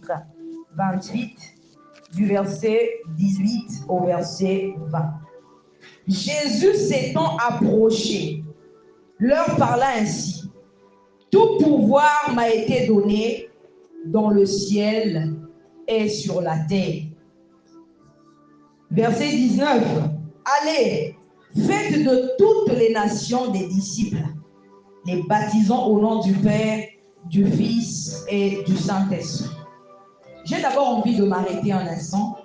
chapitre 28, du verset 18 au verset 20. Jésus s'étant approché, leur parla ainsi. Tout pouvoir m'a été donné dans le ciel et sur la terre. Verset 19. Allez, faites de toutes les nations des disciples, les baptisant au nom du Père, du Fils et du Saint-Esprit. J'ai d'abord envie de m'arrêter un instant.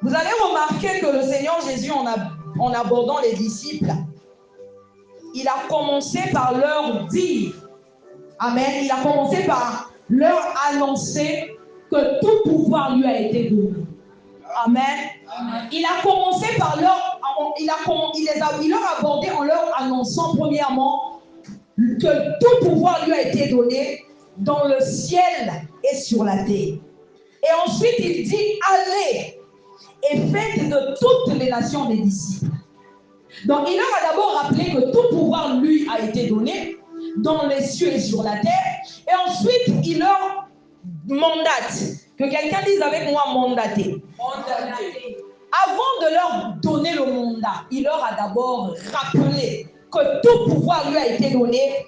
Vous allez remarquer que le Seigneur Jésus, en abordant les disciples, il a commencé par leur dire, amen, il a commencé par leur annoncer que tout pouvoir lui a été donné. Amen. Amen. Il a commencé par il leur a abordé en leur annonçant premièrement que tout pouvoir lui a été donné dans le ciel et sur la terre. Et ensuite il dit, allez et faites de toutes les nations des disciples. Donc il leur a d'abord rappelé que tout pouvoir lui a été donné dans les cieux et sur la terre. Et ensuite il leur mandate. Que quelqu'un dise avec moi mandater. Mandater. Avant de leur donner le mandat, il leur a d'abord rappelé que tout pouvoir lui a été donné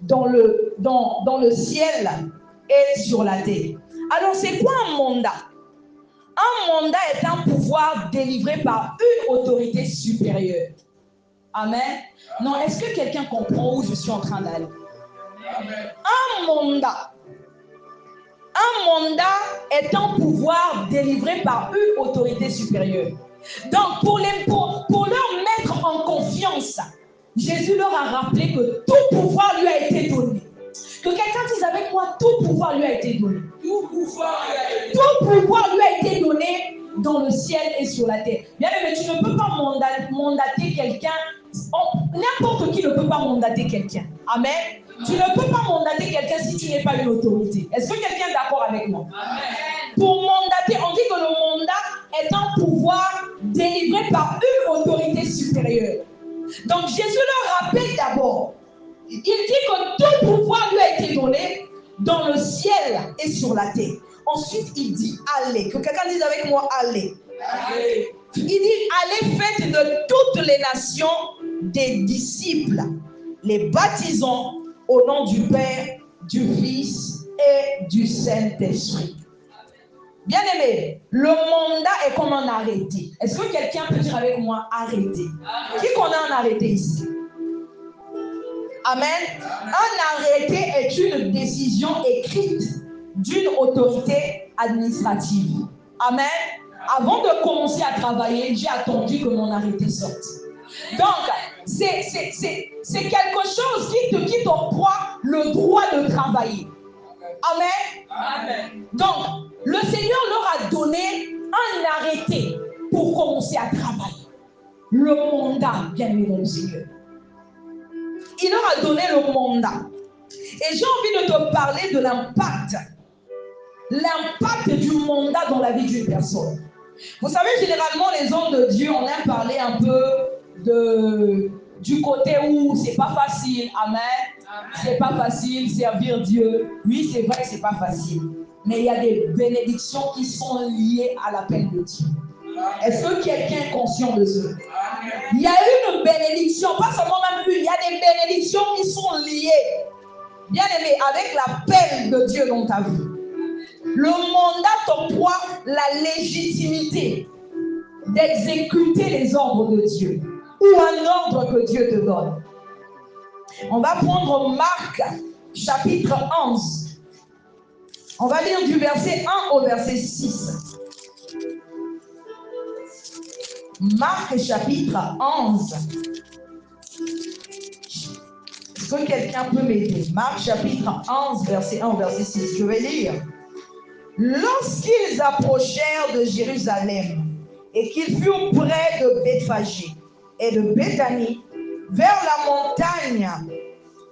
dans le ciel et sur la terre. Alors c'est quoi un mandat? Un mandat est un pouvoir délivré par une autorité supérieure. Amen. Non, est-ce que quelqu'un comprend où je suis en train d'aller? Un mandat est un pouvoir délivré par une autorité supérieure. Donc, pour leur mettre en confiance, Jésus leur a rappelé que tout pouvoir lui a été donné. Que quelqu'un dise avec moi, tout pouvoir lui a été donné. Tout pouvoir lui a été donné dans le ciel et sur la terre. Bien aimé, tu ne peux pas mandater quelqu'un. N'importe qui ne peut pas mandater quelqu'un. Amen. Tu ne peux pas mandater quelqu'un si tu n'es pas une autorité. Est-ce que quelqu'un est d'accord avec moi? Amen. Pour mandater, on dit que le mandat est un pouvoir délivré par une autorité supérieure. Donc Jésus leur rappelle d'abord. Il dit que tout pouvoir lui a été donné dans le ciel et sur la terre. Ensuite, il dit allez. Que quelqu'un dise avec moi allez. Allez. Il dit allez, faites de toutes les nations des disciples, les baptisant au nom du Père, du Fils et du Saint-Esprit. Bien aimé, le mandat est comme un arrêté. Est-ce que quelqu'un peut dire avec moi arrêté? Qui connaît un arrêté ici? Amen. Un arrêté est une décision écrite d'une autorité administrative. Amen. Avant de commencer à travailler, j'ai attendu que mon arrêté sorte. Donc, c'est quelque chose qui t'octroie le droit de travailler. Amen. Amen. Donc, le Seigneur leur a donné un arrêté pour commencer à travailler. Le mandat, bien aimé dans le Seigneur. Il leur a donné le mandat. Et j'ai envie de te parler de l'impact. L'impact du mandat dans la vie d'une personne. Vous savez, généralement, les hommes de Dieu, on aime parler un peu du côté où c'est pas facile. Amen. C'est pas facile servir Dieu. Oui, c'est vrai que c'est pas facile. Mais il y a des bénédictions qui sont liées à l'appel de Dieu. Est-ce que quelqu'un est conscient de ça? Il y a une bénédiction, pas seulement même une, il y a des bénédictions qui sont liées, bien aimé, avec l'appel de Dieu dans ta vie. Le mandat t'octroie la légitimité d'exécuter les ordres de Dieu ou un ordre que Dieu te donne. On va prendre Marc chapitre 11. On va lire du verset 1 au verset 6. Marc chapitre 11. Est-ce que quelqu'un peut m'aider? Marc chapitre 11, verset 1 au verset 6. Je vais lire. Lorsqu'ils approchèrent de Jérusalem et qu'ils furent près de Bethphagée et de Béthanie, vers la montagne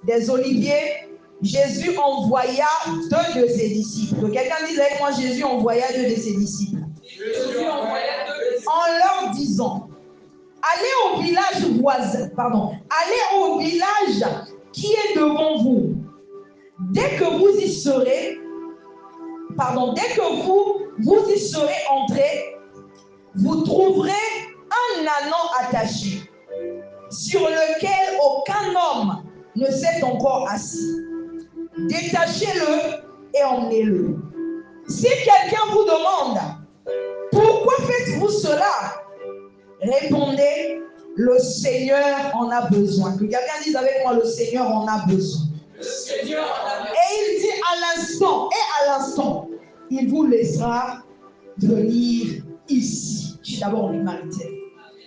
des Oliviers, Jésus envoya deux de ses disciples. Quelqu'un dit avec moi, Jésus envoya deux de ses disciples. En leur disant, allez au village voisin, allez au village qui est devant vous. Dès que vous y serez, dès que vous y serez entrés, vous trouverez un anneau attaché sur lequel aucun homme ne s'est encore assis. Détachez-le et emmenez-le. Si quelqu'un vous demande pourquoi faites-vous cela, répondez, le Seigneur en a besoin. Que quelqu'un dise avec moi, le Seigneur en a besoin. Le Seigneur en a besoin. Et il dit à l'instant, il vous laissera venir ici. Je suis d'abord en humanité.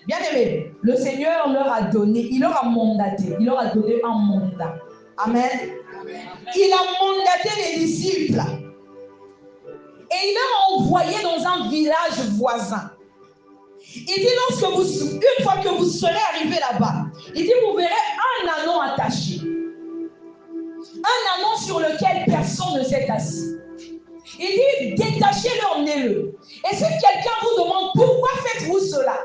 Bien aimé, le Seigneur leur a donné, il leur a mandaté, il leur a donné un mandat. Amen. Il a mandaté les disciples. Et il leur a envoyé dans un village voisin. Il dit, une fois que vous serez arrivés là-bas, il dit, vous verrez un anneau attaché. Un anneau sur lequel personne ne s'est assis. Il dit, détachez-le, emmenez-le. Et si quelqu'un vous demande, pourquoi faites-vous cela?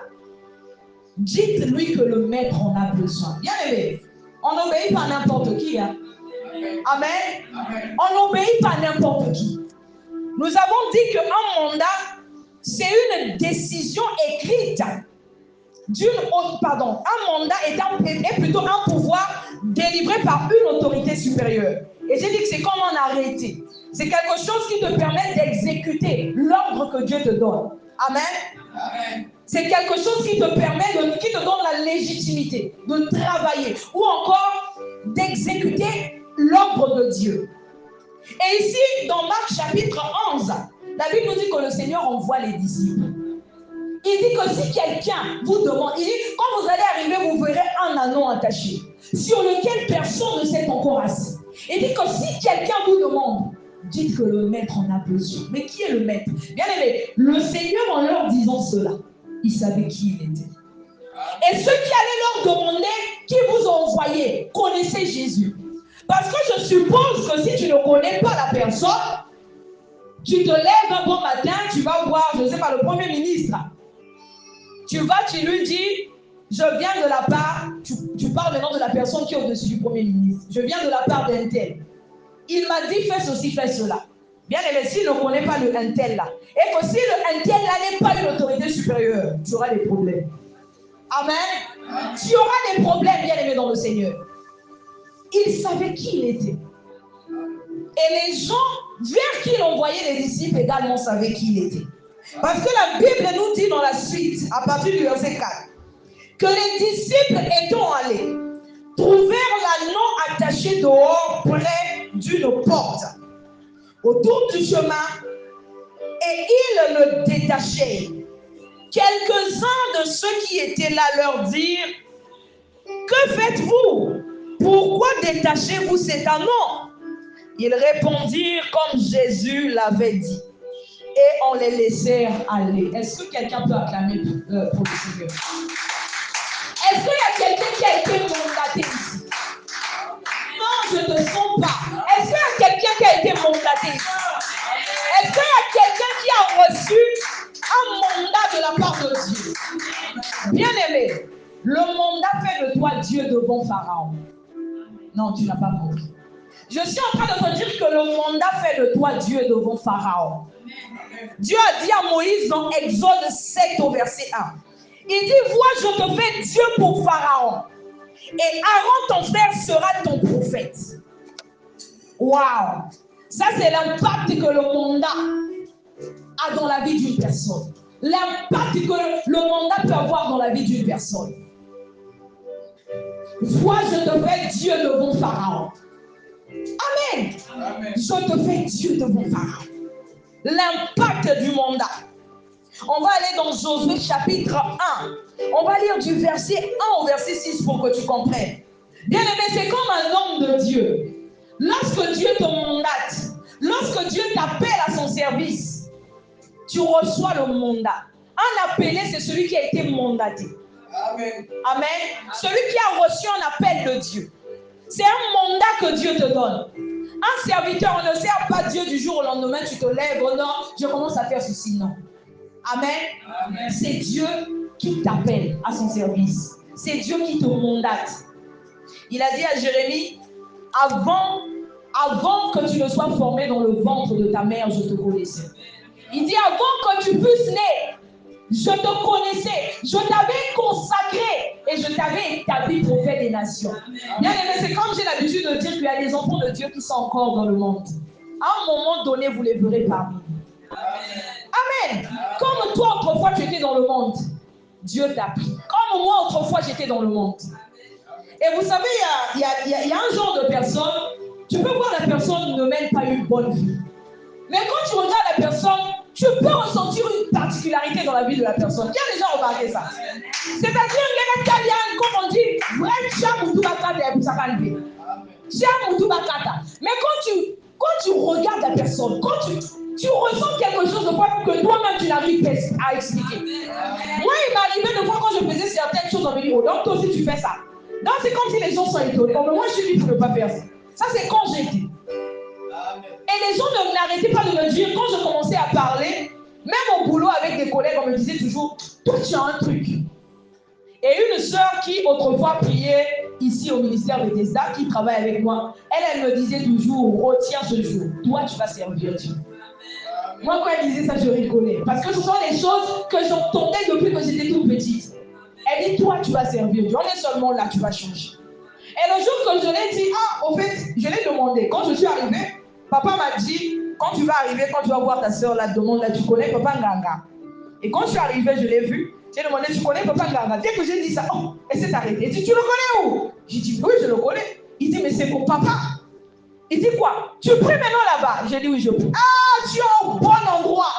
Dites-lui que le maître en a besoin. Bien aimé, on n'obéit pas à n'importe qui. Hein? Amen. On n'obéit pas à n'importe qui. Nous avons dit qu'un mandat, c'est une décision écrite un mandat est plutôt un pouvoir délivré par une autorité supérieure. Et j'ai dit que c'est comme un arrêté. C'est quelque chose qui te permet d'exécuter l'ordre que Dieu te donne. Amen. C'est quelque chose qui te permet, qui te donne la légitimité de travailler ou encore d'exécuter l'ordre de Dieu. Et ici, dans Marc chapitre 11, la Bible nous dit que le Seigneur envoie les disciples. Il dit que si quelqu'un vous demande, il dit, quand vous allez arriver, vous verrez un anneau attaché, sur lequel personne ne s'est encore assis. Il dit que si quelqu'un vous demande, dites que le maître en a besoin. Mais qui est le maître? Bien aimé, le Seigneur, en leur disant cela, il savait qui il était. Et ceux qui allaient leur demander, qui vous ont envoyé, connaissaient Jésus. Parce que je suppose que si tu ne connais pas la personne, tu te lèves un bon matin, tu vas voir, je ne sais pas, le Premier ministre. Tu lui dis, je viens de la part, tu parles maintenant de la personne qui est au-dessus du Premier ministre. Je viens de la part d'un tel. Il m'a dit, fais ceci, fais cela. Bien aimé, s'il ne connaît pas le un tel là, et que si le un tel là n'est pas une autorité supérieure, tu auras des problèmes. Amen. Tu auras des problèmes, bien aimé, dans le Seigneur. Il savait qui il était. Et les gens vers qui il envoyait les disciples également savaient qui il était. Parce que la Bible nous dit dans la suite, à partir du verset 4, que les disciples étant allés, trouvèrent l'anneau attaché dehors près d'une porte, autour du chemin, et ils le détachaient. Quelques-uns de ceux qui étaient là leur dirent, que faites-vous? Pourquoi détachez-vous cet anneau? Ils répondirent comme Jésus l'avait dit. Et on les laissèrent aller. Est-ce que quelqu'un peut acclamer pour le Seigneur? Est-ce qu'il y a quelqu'un qui a été mandaté ici? Non, je ne sens pas. Est-ce qu'il y a quelqu'un qui a été mandaté ici? Est-ce qu'il y a quelqu'un qui a reçu un mandat de la part de Dieu? Bien aimé, le mandat fait de toi Dieu devant Pharaon. Non, tu n'as pas compris. Je suis en train de te dire que le mandat fait de toi Dieu devant Pharaon. Dieu a dit à Moïse dans Exode 7 au verset 1. Il dit, vois, je te fais Dieu pour Pharaon. Et Aaron, ton frère, sera ton prophète. Waouh! Ça, c'est l'impact que le mandat a dans la vie d'une personne. L'impact que le mandat peut avoir dans la vie d'une personne. Vois, je te fais Dieu devant Pharaon. Amen. Amen. Je te fais Dieu devant Pharaon. L'impact du mandat. On va aller dans Josué chapitre 1. On va lire du verset 1 au verset 6 pour que tu comprennes. Bien aimé, c'est comme un homme de Dieu. Lorsque Dieu te mandate, lorsque Dieu t'appelle à son service, tu reçois le mandat. Un appelé, c'est celui qui a été mandaté. Amen. Amen. Celui qui a reçu un appel de Dieu. C'est un mandat que Dieu te donne. Un serviteur, on ne sert pas Dieu du jour au lendemain, tu te lèves, oh non, je commence à faire ceci, non. Amen. Amen. C'est Dieu qui t'appelle à son service. C'est Dieu qui te mandate. Il a dit à Jérémie, avant Avant que tu ne sois formé dans le ventre de ta mère, je te connaissais. Il dit, avant que tu puisses naître, je te connaissais, je t'avais consacré et je t'avais établi prophète des nations. Bien aimé, c'est comme j'ai l'habitude de dire qu'il y a des enfants de Dieu qui sont encore dans le monde. À un moment donné, vous les verrez parmi nous. Amen. Comme toi, autrefois, tu étais dans le monde, Dieu t'a pris. Comme moi, autrefois, j'étais dans le monde. Et vous savez, il y a un genre de personne, tu peux voir la personne ne mène pas une bonne vie. Mais quand tu regardes la personne, tu peux ressentir une particularité dans la vie de la personne. Qui a déjà remarqué ça? C'est-à-dire, les Italiens, comme on dit, vrai chamoutou bakata et poussakalibe. Chamoutou bakata. Mais quand tu regardes la personne, quand tu ressens quelque chose de quoi que toi-même tu n'arrives pas à expliquer. Moi, il m'arrivait de fois quand je faisais certaines choses, on me dit, oh, donc toi aussi tu fais ça. Donc c'est comme si les gens sont étonnés. Oh, mais moi je suis libre de ne pas faire ça. Ça c'est quand j'étais. Et les gens ne m'arrêtaient pas de me dire, quand je commençais à parler, même au boulot avec des collègues, on me disait toujours, toi tu as un truc. Et une sœur qui autrefois priait ici au ministère de Bethesda, qui travaille avec moi, elle me disait toujours, retiens ce jour, toi tu vas servir Dieu. Moi quand elle disait ça, je rigolais. Parce que ce sont des choses que j'entendais depuis que j'étais toute petite. Elle dit, toi tu vas servir Dieu, on est seulement là, tu vas changer. Et le jour que je l'ai dit, au fait, je l'ai demandé. Quand je suis arrivée, papa m'a dit, quand tu vas arriver, quand tu vas voir ta soeur, là, demande, là, tu connais Papa Nganga. Et quand je suis arrivée, je l'ai vu. J'ai demandé, tu connais Papa Nganga? Dès que j'ai dit ça, oh, elle s'est arrêtée. Il dit, tu le connais où? J'ai dit, oui, je le connais. Il dit, mais c'est mon papa. Il dit quoi? Tu pries maintenant là-bas? J'ai dit, oui, je prie. Ah, tu es au bon endroit.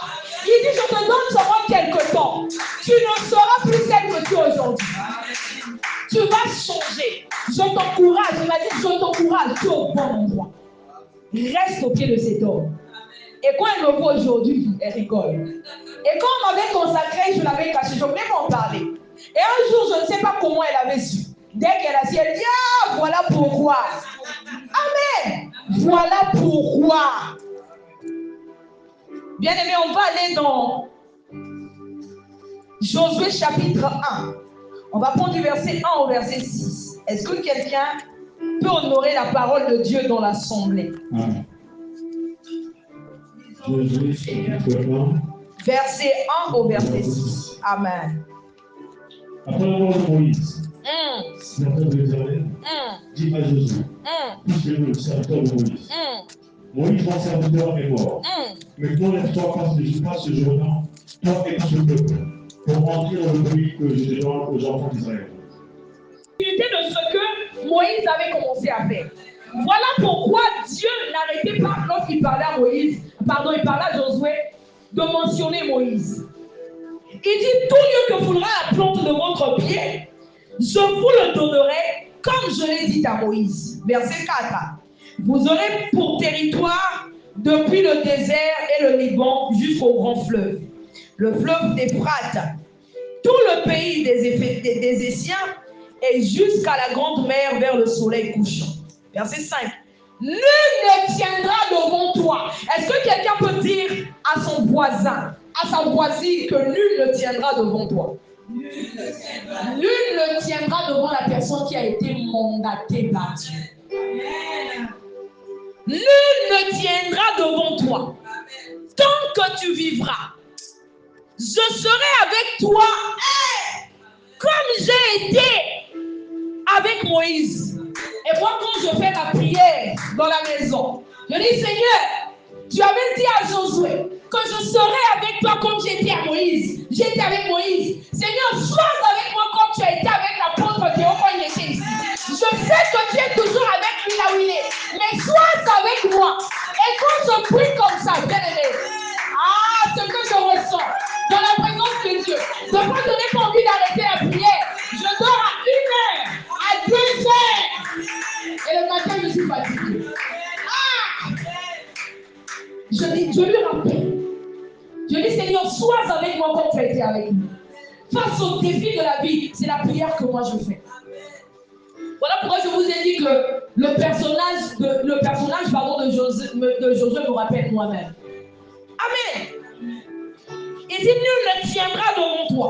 Il dit, je te donne seulement quelques temps. Tu ne seras plus celle que tu es aujourd'hui. Tu vas changer. Je t'encourage. Il m'a dit, je t'encourage. Tu es au bon endroit. Reste au pied de cet homme. Et quand elle me voit aujourd'hui, elle rigole. Et quand on m'avait consacré, je l'avais caché. Je voulais m'en parler. Et un jour, je ne sais pas comment elle avait su. Dès qu'elle a su, elle dit, ah, voilà pourquoi. Amen. Voilà pourquoi. Bien aimé, on va aller dans Josué chapitre 1. On va prendre du verset 1 au verset 6. Est-ce que quelqu'un peut honorer la parole de Dieu dans l'assemblée? Amen. Josué chapitre 1. Verset 1 au verset 6. Amen. Après la mort de Moïse, serviteur de l'Éternel, dit à Josué, puisque le serviteur de Moïse, Moïse, mon serviteur, est mort. Maintenant, lève-toi, passe ce jour-là, toi et tout ce peuple, pour entrer dans le pays que je donne aux enfants d'Israël. C'était de ce que Moïse avait commencé à faire. Voilà pourquoi Dieu n'arrêtait pas, lorsqu'il parlait à Moïse, il parlait à Josué, de mentionner Moïse. Il dit, tout lieu que foulera la plante de votre pied, je vous le donnerai, comme je l'ai dit à Moïse. Verset 4. Vous aurez pour territoire depuis le désert et le Liban jusqu'au grand fleuve, le fleuve d'Éphrate, tout le pays des Essiens et jusqu'à la grande mer vers le soleil couchant. Verset 5. Nul ne tiendra devant toi. Est-ce que quelqu'un peut dire à son voisin, à sa voisine, que nul ne tiendra devant toi? Nul ne tiendra devant la personne qui a été mandatée par Dieu. Amen. Nul ne tiendra devant toi. Tant que tu vivras, je serai avec toi comme j'ai été avec Moïse. Et moi, quand je fais ma prière dans la maison, je dis, Seigneur, tu avais dit à Josué que je serai avec toi comme j'étais à Moïse. J'étais avec Moïse. Seigneur, sois avec moi comme tu as été avec l'apôtre Théo quand il était ici. Je sais que tu es toujours avec lui là où il est. Mais sois avec moi. Et quand je prie comme ça, bien aimé, ce que je ressens dans la présence de Dieu, de fois je n'ai pas envie d'arrêter la prière. Je dors à 1 heure, à 2 heures. Et le matin, je suis fatiguée. Je lui rappelle. Je dis, Seigneur, sois avec moi comme tu as été avec nous. Face aux défis de la vie, c'est la prière que moi je fais. Voilà pourquoi je vous ai dit que le personnage de Josué me rappelle moi-même. Amen. Il dit, nul ne tiendra devant toi.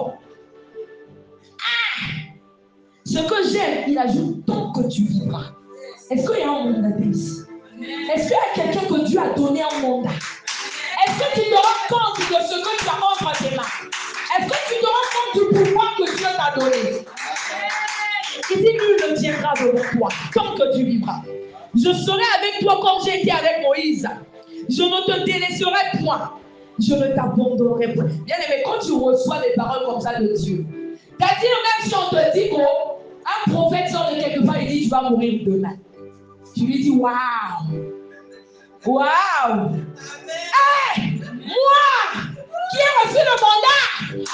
Ce que j'aime, il ajoute, tant que tu vivras. Est-ce qu'il y a un mandat ici? Est-ce qu'il y a quelqu'un que Dieu a donné un mandat? Est-ce que tu te rends compte de ce que tu as entre tes mains? Est-ce que tu te rends compte du pouvoir que Dieu t'a donné? Il dit, nul ne tiendra devant toi tant que tu vivras. Je serai avec toi comme j'ai été avec Moïse. Je ne te délaisserai point. Je ne t'abandonnerai point. Bien aimé, quand tu reçois des paroles comme ça de Dieu, c'est-à-dire même si on te dit qu'un prophète sort de quelque part et dit tu vas mourir demain, tu lui dis waouh, waouh, hey, moi qui ai reçu le mandat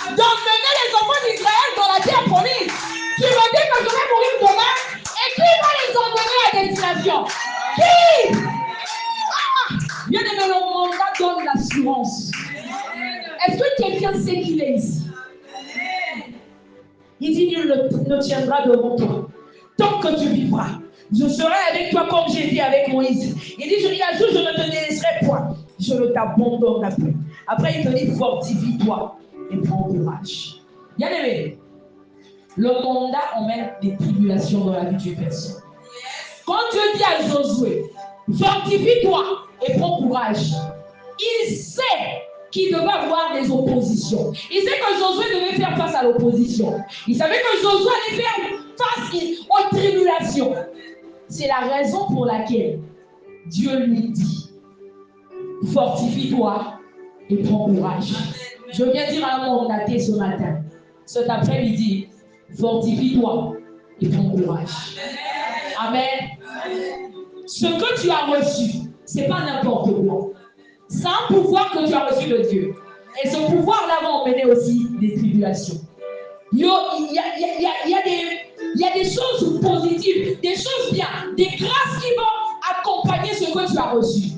d'emmener les enfants d'Israël dans la terre promise, tu me dis que je vais mourir demain et qui va les emmener à destination? Qui? Bien aimé, le mandat donne l'assurance. Est-ce que quelqu'un sait qu'il est ici? Il dit, nul ne tiendra devant toi tant que tu vivras. Je serai avec toi comme j'ai dit avec Moïse. Il dit, je ne te délaisserai point. Je ne t'abandonnerai plus. Après, il te dit, fortifie-toi et prends courage. Bien aimé, le mandat emmène des tribulations dans la vie d'une personne. Quand Dieu dit à Josué, fortifie-toi et prends courage, il sait qu'il devait avoir des oppositions. Il sait que Josué devait faire face à l'opposition. Il savait que Josué allait faire face aux tribulations. C'est la raison pour laquelle Dieu lui dit, fortifie-toi et prends courage. Je viens dire à un mandaté ce matin, cet après-midi, fortifie-toi et prends courage. Amen. Ce que tu as reçu, ce n'est pas n'importe quoi. C'est un pouvoir que tu as reçu de Dieu. Et ce pouvoir-là va emmener aussi des tribulations. Il y a des choses positives, des choses bien, des grâces qui vont accompagner ce que tu as reçu.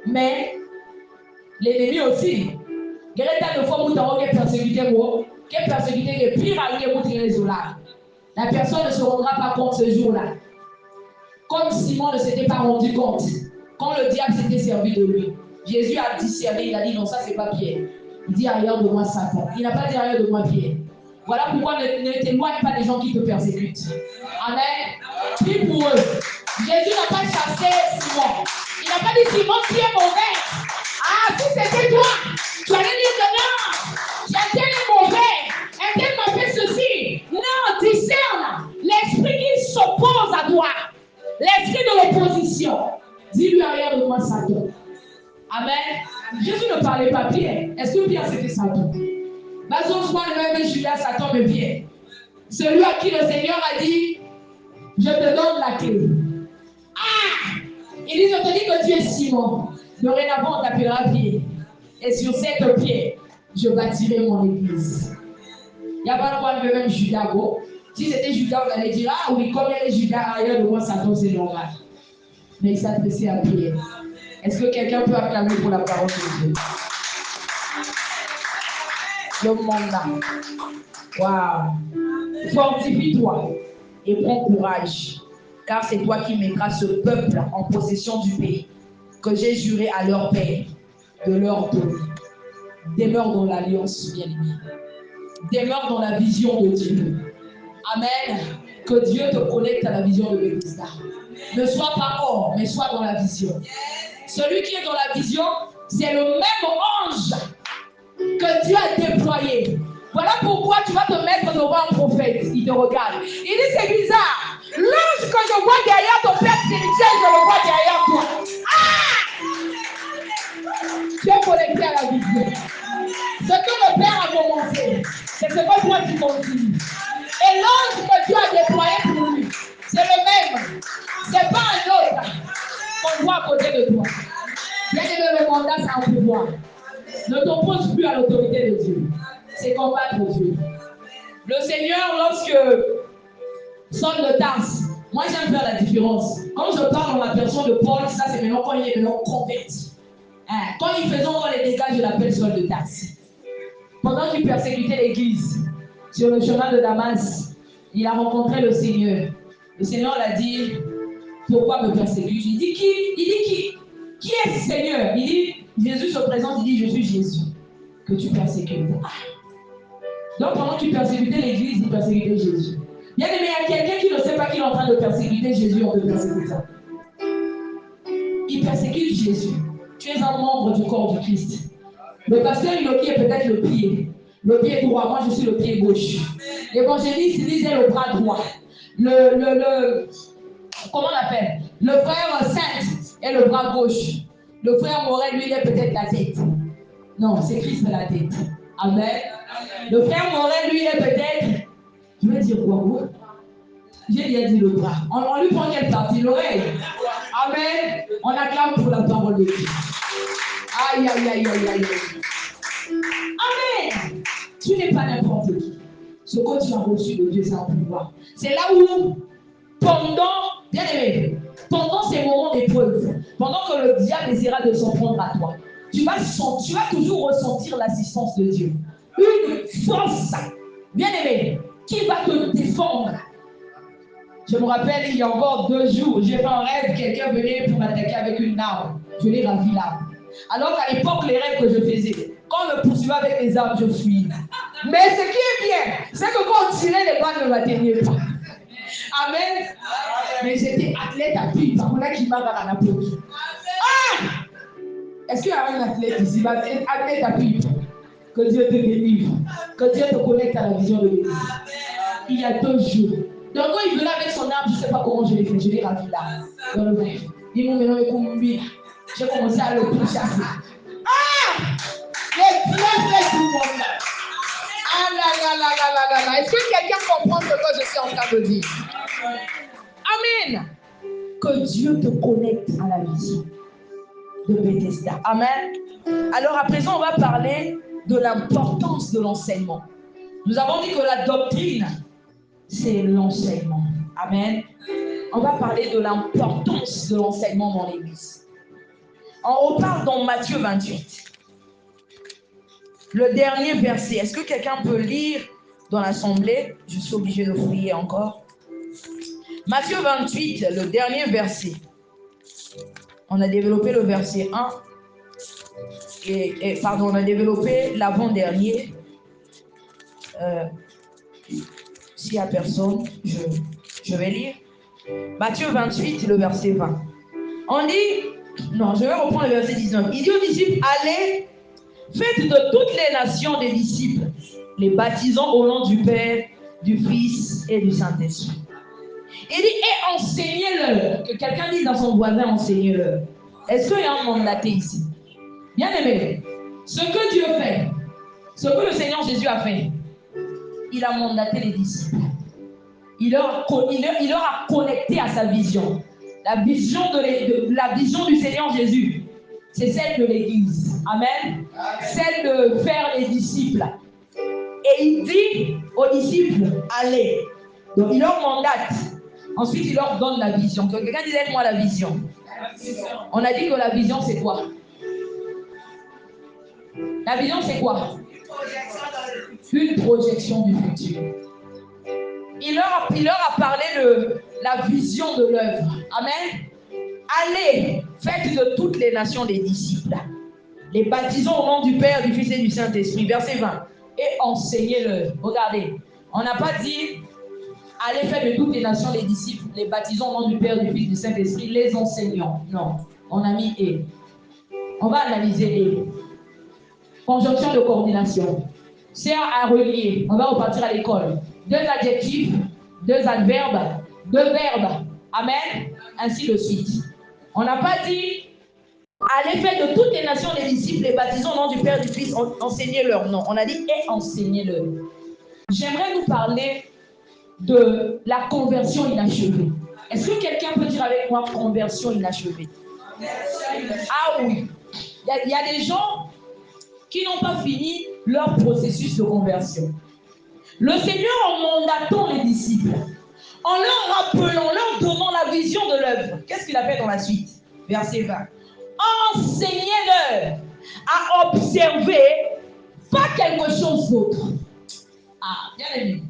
Mais l'ennemi aussi, il y a des fois où tu as persécuté, qui est persécuté, qui est pire à lui, la personne ne se rendra pas compte ce jour-là. Comme Simon ne s'était pas rendu compte, quand le diable s'était servi de lui. Jésus a discerné, il a dit non, ça c'est pas Pierre. Il dit arrière de moi Satan. Il n'a pas dit arrière de moi Pierre. Voilà pourquoi ne t'éloigne pas des gens qui te persécutent. Amen. Prie pour eux. Jésus n'a pas chassé Simon. Il n'a pas dit Simon, tu es mauvais. Ah, si c'était toi, tu allais dire que non, tel est mauvais. Un tel m'a fait ceci. Non, discerne l'esprit qui s'oppose à toi. L'esprit de l'opposition. Dis-lui arrière de moi Satan. Amen. Jésus ne parlait pas Pierre. Est-ce que Pierre c'était Satan? Même Judas, Satan, mais Pierre. Celui à qui le Seigneur a dit, je te donne la clé. Ah! Il dit, je te dis que tu es Simon. Dorénavant, on t'appellera Pierre. Et sur cette pierre, je bâtirai mon église. Il n'y a pas de quoi même Judas. Si c'était Judas, on allait dire, ah oui, comme il est Judas, arrière de moi, Satan, c'est normal. Mais il s'adressait à Pierre. Est-ce que quelqu'un peut acclamer pour la parole de Dieu? Le mandat. Waouh. Fortifie-toi et prends courage, car c'est toi qui mettras ce peuple en possession du pays que j'ai juré à leur père de leur donner. Demeure dans l'alliance bien-aimée. Demeure dans la vision de Dieu. Amen. Que Dieu te connecte à la vision de l'Église. Ne sois pas hors, mais sois dans la vision. Celui qui est dans la vision, c'est le même ange que Dieu a déployé. Voilà pourquoi tu vas te mettre devant un prophète. Il te regarde. Il dit, c'est bizarre. L'ange que je vois derrière ton père spirituel, je le vois derrière toi. Ah! Tu es connecté à la vision. Ce que le Père a commencé, c'est ce que toi tu continues. Et l'ange que Dieu a déployé pour lui, c'est le même. C'est pas un autre qu'on voit à côté de toi. Bien aimé, le mandat, c'est un pouvoir. Ne t'oppose plus à l'autorité de Dieu. C'est combattre Dieu. Le Seigneur, lorsque Saul de Tarse, moi j'aime faire la différence. Quand je parle dans la version de Paul, ça c'est maintenant quand il est maintenant converti. Quand il faisait encore les dégâts, je l'appelle Saul de Tarse. Pendant qu'il persécutait l'église, sur le chemin de Damas, il a rencontré le Seigneur. Le Seigneur l'a dit, pourquoi me persécuter? Il dit qui? Il dit qui est ce Seigneur? Il dit, Jésus se présente, il dit, je suis Jésus, que tu persécutes. Donc pendant qu'il persécutait l'église, il persécutait Jésus. Bien aimé, il y a quelqu'un qui ne sait pas qu'il est en train de persécuter Jésus, on peut persécuter ça. ils persécutent Jésus. Tu es un membre du corps du Christ. Le pasteur Iloki est peut-être le pied droit. Moi, je suis le pied gauche. L'évangéliste, il est le bras droit. Comment on l'appelle? Le frère Saint est le bras gauche. Le frère Morel, lui, il est peut-être la tête. Non, c'est Christ la tête. Amen. Le frère Morel, lui, il est peut-être... Je vais dire quoi? J'ai déjà dit le bras. On lui prend quelle partie? L'oreille. Amen. On acclame pour la parole de Dieu. Aïe, aïe, aïe, aïe, aïe. Amen. Tu n'es pas n'importe qui. Ce que tu as reçu de Dieu, c'est un pouvoir. C'est là où, bien aimé, pendant ces moments d'épreuve, pendant que le diable essaiera de s'en prendre à toi, tu vas toujours ressentir l'assistance de Dieu. Une force, bien aimé, qui va te défendre. Je me rappelle, il y a encore 2 jours, j'ai fait un rêve, quelqu'un venait pour m'attaquer avec une arme. Je l'ai ravi l'arme. Alors qu'à l'époque, les rêves que je faisais, quand on me poursuivait avec les armes, je fuis. Mais ce qui est bien, c'est que quand on tirait, les balles ne m'atteignaient pas. Amen. Mais j'étais athlète à pied, par contre, qui m'a à la peau. Ah! Est-ce qu'il y a un athlète ici? Athlète à pied. Que Dieu te délivre. Que Dieu te connecte à la vision de l'Église. Il y a 2 jours. Donc quand il venait avec son arme, je ne sais pas comment je l'ai fait. Je l'ai ravi là. Dans le rêve. Ils m'ont maintenant économisé. J'ai commencé à le pourchasser. Ah! Les pièces du monde là. Ah là là là là là là. Est-ce que quelqu'un comprend ce que je suis en train de dire? Amen. Que Dieu te connecte à la vision de Bethesda. Amen. Alors à présent, on va parler de l'importance de l'enseignement. Nous avons dit que la doctrine, c'est l'enseignement. Amen. On va parler de l'importance de l'enseignement dans l'Église. On reparle dans Matthieu 28. Le dernier verset. Est-ce que quelqu'un peut lire dans l'assemblée? Je suis obligé de fouiller encore. Matthieu 28, le dernier verset. On a développé le verset 1. On a développé l'avant-dernier. S'il n'y a personne, je vais lire. Matthieu 28, le verset 20. On dit, non, je vais reprendre le verset 19. Il dit aux disciples, allez, faites de toutes les nations des disciples, les baptisant au nom du Père, du Fils et du Saint-Esprit. Il dit, et enseignez-leur. Que quelqu'un dise dans son voisin, enseignez-leur. Est-ce qu'il y a un mandaté ici? Bien aimé, ce que Dieu fait, ce que le Seigneur Jésus a fait, il a mandaté les disciples. Il leur a connecté à sa vision. La vision du Seigneur Jésus, c'est celle de l'Église. Amen. Celle de faire les disciples. Et il dit aux disciples, allez. Donc il leur mandate. Ensuite, il leur donne la vision. Que quelqu'un dise, aide-moi la vision. On a dit que la vision, c'est quoi? La vision, c'est quoi? Une projection du futur. Il leur a parlé de la vision de l'œuvre. Amen. Allez, faites de toutes les nations des disciples, les baptisons au nom du Père, du Fils et du Saint-Esprit. Verset 20. Et enseignez-leur. Regardez, on n'a pas dit allez, faites de toutes les nations des disciples, les baptisons au nom du Père, du Fils et du Saint-Esprit, les enseignants. Non, on a mis et. On va analyser et. Conjonction de coordination. Sert à relier. On va repartir à l'école. 2 adjectifs, 2 adverbes, 2 verbes. Amen. Ainsi de suite. On n'a pas dit allez faire de toutes les nations les disciples, les baptisons au nom du Père, du Fils, enseignez-leur. Non, on a dit et enseignez-leur. J'aimerais nous parler de la conversion inachevée. Est-ce que quelqu'un peut dire avec moi conversion inachevée? Ah oui. Il y a des gens qui n'ont pas fini leur processus de conversion. Le Seigneur, en mandatant les disciples, en leur rappelant, en leur donnant la vision de l'œuvre, qu'est-ce qu'il a fait dans la suite? Verset 20. Enseignez-leur à observer pas quelque chose d'autre. Ah, bien aimé.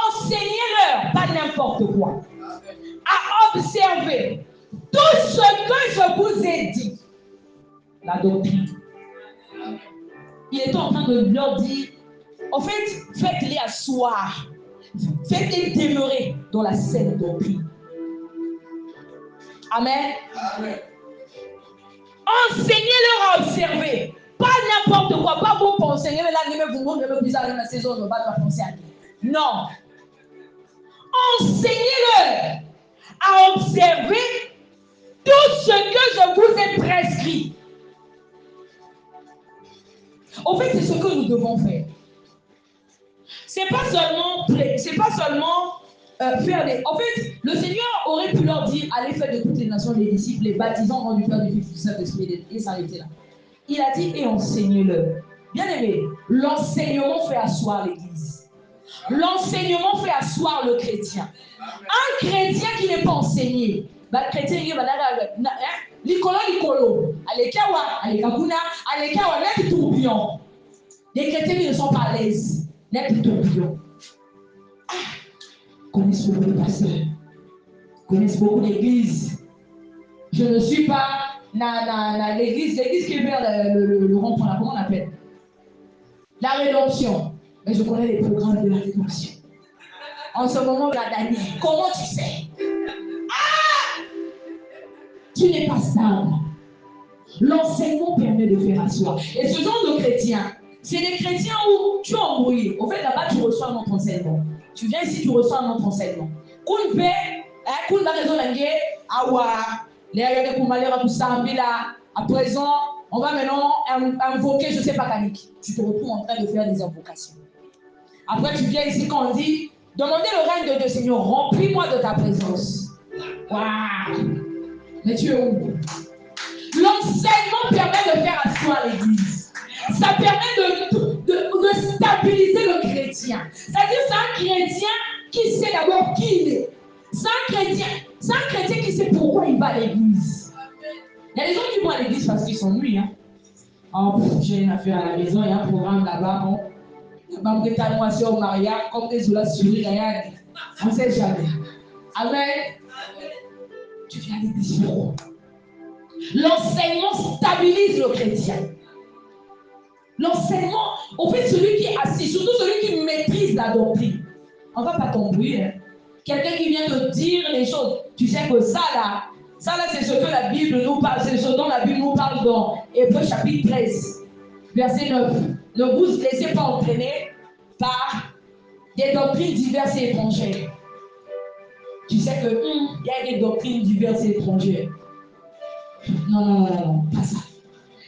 Enseignez-leur, pas n'importe quoi, à observer tout ce que je vous ai dit. La doctrine. Il était en train de leur dire, en fait, faites-les asseoir, faites-les demeurer dans la saine doctrine. Amen. Amen. Enseignez-leur à observer. Pas n'importe quoi. Pas vous enseigner, mais là, vous me disant dans la saison, on va pas penser à lui. Non. Enseignez-leur à observer tout ce que je vous ai prescrit. Au fait, c'est ce que nous devons faire. C'est pas seulement faire des... En fait, le Seigneur aurait pu leur dire, allez faire de toutes les nations des disciples, les baptisants vont du Père, du Fils, du Saint-Esprit, et s'arrêter là. Il a dit, et enseignez-leur. Bien aimé, l'enseignement fait asseoir l'Église. L'enseignement fait asseoir le chrétien. Un chrétien qui n'est pas enseigné, le chrétien il va Licolo, Alekawa, Alekabuna, Alekawa, n'est tourbillon. Les chrétiens qui ne sont pas à l'aise, n'est tourbillon. Connaissent beaucoup de pasteurs, connaissent beaucoup d'églises. Je ne suis pas l'église qui est vers le rond-point, comment on appelle? La rédemption. Mais je connais les programmes de la rédemption. En ce moment, Daniel, comment tu sais? Tu n'es pas stable. L'enseignement permet de faire asseoir. Et ce genre de chrétiens, c'est des chrétiens où tu es embrouillé. Au fait, là-bas, tu reçois un autre enseignement. Tu viens ici, tu reçois un autre enseignement. À présent, on va maintenant invoquer, je ne sais pas, Kanik. Tu te retrouves en train de faire des invocations. Après, tu viens ici quand on dit, demandez le règne de Dieu, Seigneur, remplis-moi de ta présence. Waouh! Mais tu es où? L'enseignement permet de faire asseoir l'Église. Ça permet de stabiliser le chrétien. C'est-à-dire, c'est un chrétien qui sait d'abord qui il est. C'est un chrétien qui sait pourquoi il va à l'église. Il y a des gens qui vont à l'église parce qu'ils s'ennuient. Hein? Oh, j'ai une affaire à la maison, il y a un programme là-bas. Bon. Au mariage, comme des oulas sur on ne sait jamais. Amen. Tu viens à l'église. L'enseignement stabilise le chrétien. L'enseignement, au fait, celui qui est assis, surtout celui qui maîtrise la doctrine. On ne va pas t'embrouiller. Hein? Quelqu'un qui vient te dire les choses. Tu sais que ça là, c'est ce que la Bible nous parle. C'est ce dont la Bible nous parle dans Hébreux chapitre 13, verset 9. Ne vous laissez pas entraîner par des doctrines diverses et étrangères. Tu sais que il y a des doctrines diverses et étrangères. Non, pas ça.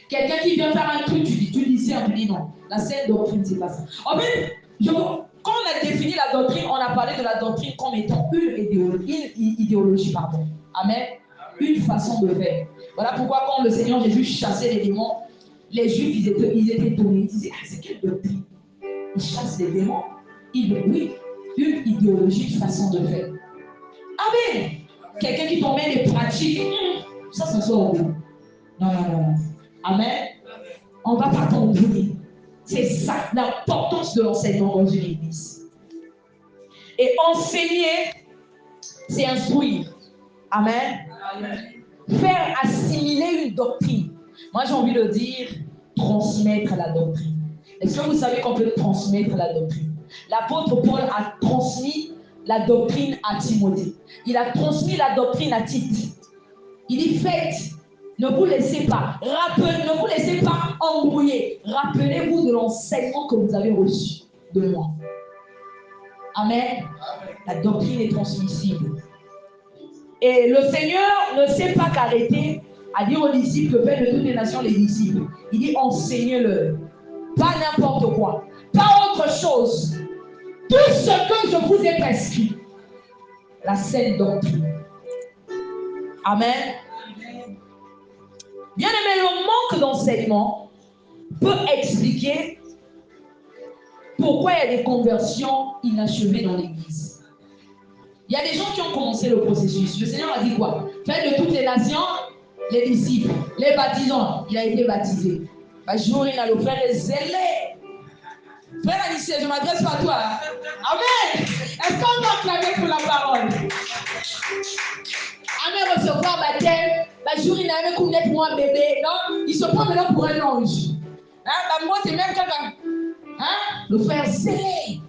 Quelqu'un qui vient faire un truc, tu dis un peu, non. La seule doctrine, c'est pas ça. En fait, quand on a défini la doctrine, on a parlé de la doctrine comme étant une idéologie. Amen. Une façon de faire. Voilà pourquoi quand le Seigneur Jésus chassait les démons, les Juifs, ils étaient étonnés. Ils disaient, c'est quelle doctrine? Ils chassent les démons. Oui, une idéologie, une façon de faire. Amen. Quelqu'un qui t'emmène les pratiques, ça sort. Non. Amen. On ne va pas t'embrouiller. C'est ça, l'importance de l'enseignement dans une église. Et enseigner, c'est instruire. Amen. Faire assimiler une doctrine. Moi, j'ai envie de dire, transmettre la doctrine. Est-ce que vous savez qu'on peut transmettre la doctrine? L'apôtre Paul a transmis la doctrine à Timothée. Il a transmis la doctrine à Tite. Il dit, faites. Ne vous laissez pas, ne vous laissez pas embrouiller. Rappelez-vous de l'enseignement que vous avez reçu de moi. Amen. La doctrine est transmissible. Et le Seigneur ne s'est pas qu'arrêter à dire aux disciples, faites de toutes les nations les disciples. Il dit, enseignez-leur. Pas n'importe quoi. Pas autre chose. Tout ce que je vous ai prescrit. La saine doctrine. Amen. Bien aimé, le manque d'enseignement peut expliquer pourquoi il y a des conversions inachevées dans l'Église. Il y a des gens qui ont commencé le processus. Le Seigneur a dit quoi? Faites de toutes les nations les disciples, les baptisants. Il a été baptisé. Jour, il a le frère zélé. Frère Alice, je m'adresse pas à toi. Amen. Est-ce qu'on va acclamer pour la parole? Amen, recevoir baptême. Jour, il a même comme d'être pour un bébé. Non, il se prend maintenant pour un ange. Moi, c'est même quelqu'un. Le frère zélé.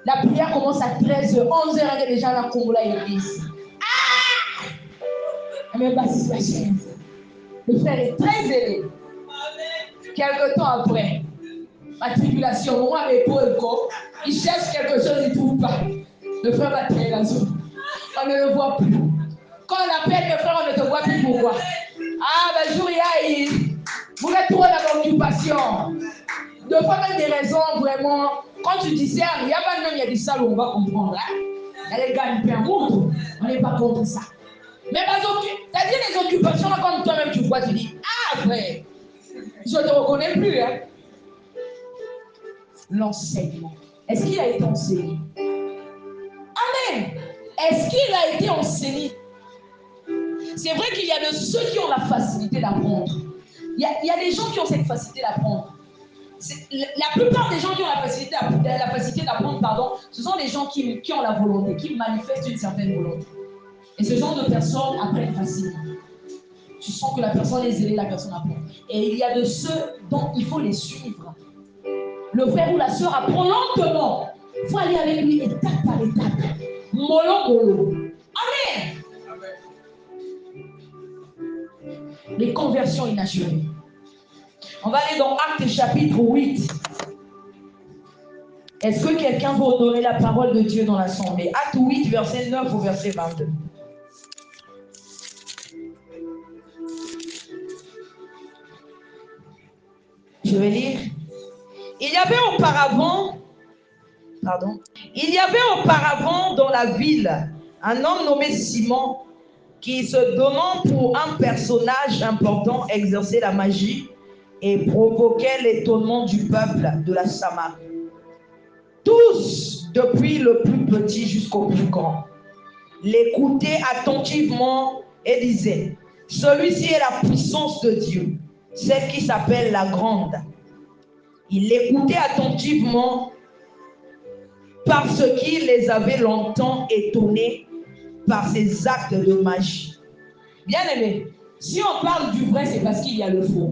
La prière commence à 13h, 11h, il est déjà dans Congo, là, l'église. Amen, bassiste la chaise. Le frère est très zélé. Quelque temps après, ma tribulation, moi, mes épaules, il cherche quelque chose, il ne trouve pas. Le frère va tirer la zone. On ne le voit plus. Quand on appelle le frère, on ne te voit plus. Pourquoi? Ah, ben, Jouria, vous êtes trop dans l'occupation. De fois, même des raisons, vraiment, quand tu dis ça, il y a pas de nom, il y a des salles où on va comprendre. Hein? Elle gagne bien monde. On n'est pas contre ça. Mais c'est-à-dire les occupations, là, comme toi-même, tu vois, tu dis, ah, frère, je ne te reconnais plus. Hein? L'enseignement. Est-ce qu'il a été enseigné? Amen. Est-ce qu'il a été enseigné? C'est vrai qu'il y a de ceux qui ont la facilité d'apprendre. Il y a des gens qui ont cette facilité d'apprendre. La plupart des gens qui ont la facilité d'apprendre, pardon, ce sont des gens qui ont la volonté, qui manifestent une certaine volonté. Et ce genre de personnes apprennent facilement. Tu sens que la personne est zélée, la personne apprend. Et il y a de ceux dont il faut les suivre. Le frère ou la sœur apprend lentement. Il faut aller avec lui étape par étape. Mollo, mollo. Amen. Les conversions inachevées. On va aller dans Actes chapitre 8. Est-ce que quelqu'un veut honorer la parole de Dieu dans l'assemblée? Acte 8, verset 9 au verset 22. Je vais lire. Il y avait auparavant dans la ville un homme nommé Simon qui, se donnant pour un personnage important, exerçait la magie et provoquait l'étonnement du peuple de la Samarie. Tous, depuis le plus petit jusqu'au plus grand, l'écoutaient attentivement et disaient: celui-ci est la puissance de Dieu, celle qui s'appelle la grande. Ils l'écoutaient attentivement parce qu'il les avait longtemps étonnés par ses actes de magie. Bien aimé, si on parle du vrai, c'est parce qu'il y a le faux.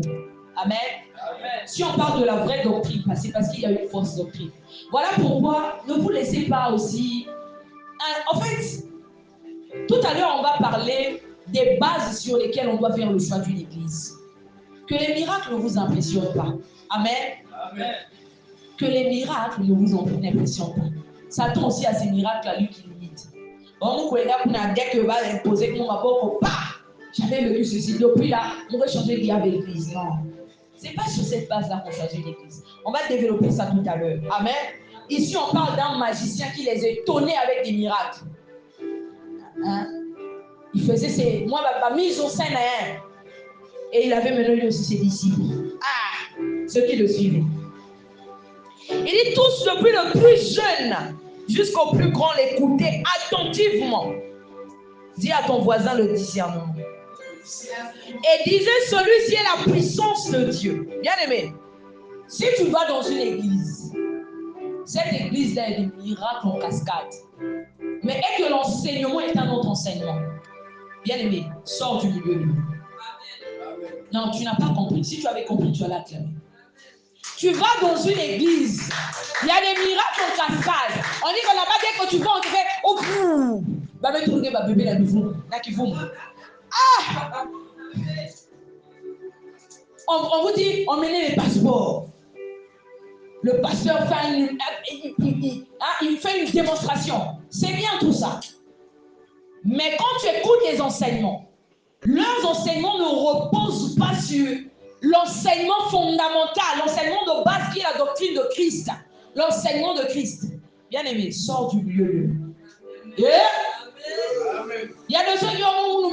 Amen. Amen. Si on parle de la vraie doctrine, c'est parce qu'il y a une fausse doctrine. Voilà pourquoi ne vous laissez pas aussi... En fait, tout à l'heure, on va parler des bases sur lesquelles on doit faire le choix d'une église. Que les miracles ne vous impressionnent pas. Amen. Amen. Que les miracles ne vous impressionnent pas. Satan aussi a ces miracles à lui qui limitent. Dès que va imposer que mon rapport, j'avais vécu ceci. Depuis là, on va changer d'y avec l'église. Non. Ce n'est pas sur cette base-là qu'on change l'église. On va développer ça tout à l'heure. Amen. Ici, on parle d'un magicien qui les étonnait avec des miracles. Hein? Il faisait ses... Moi, ma mise en scène, hein? Et il avait mené lui aussi ses disciples. Ah! Ceux qui le suivaient. Il dit tous, depuis le plus jeune jusqu'au plus grand, l'écouter attentivement. Dis à ton voisin le discernement. Et disait, celui-ci est la puissance de Dieu. Bien aimé, si tu vas dans une église, cette église-là est des miracles en cascade. Mais est-ce que l'enseignement est un autre enseignement? Bien aimé, sors du milieu de lui. Non, tu n'as pas compris. Si tu avais compris, tu allais acclamer. Tu vas dans une église, il y a des miracles en cascade. On dit que là-bas, dès que tu vas, on te fait oh, bah, mais tu regardes, bébé, là, ah! On vous dit, on met les passeports. Le pasteur il fait une démonstration. C'est bien tout ça. Mais quand tu écoutes les enseignements, leurs enseignements ne reposent pas sur l'enseignement fondamental, l'enseignement de base qui est la doctrine de Christ. L'enseignement de Christ. Bien aimé, sors du milieu. Yeah. Il y a des gens qui ont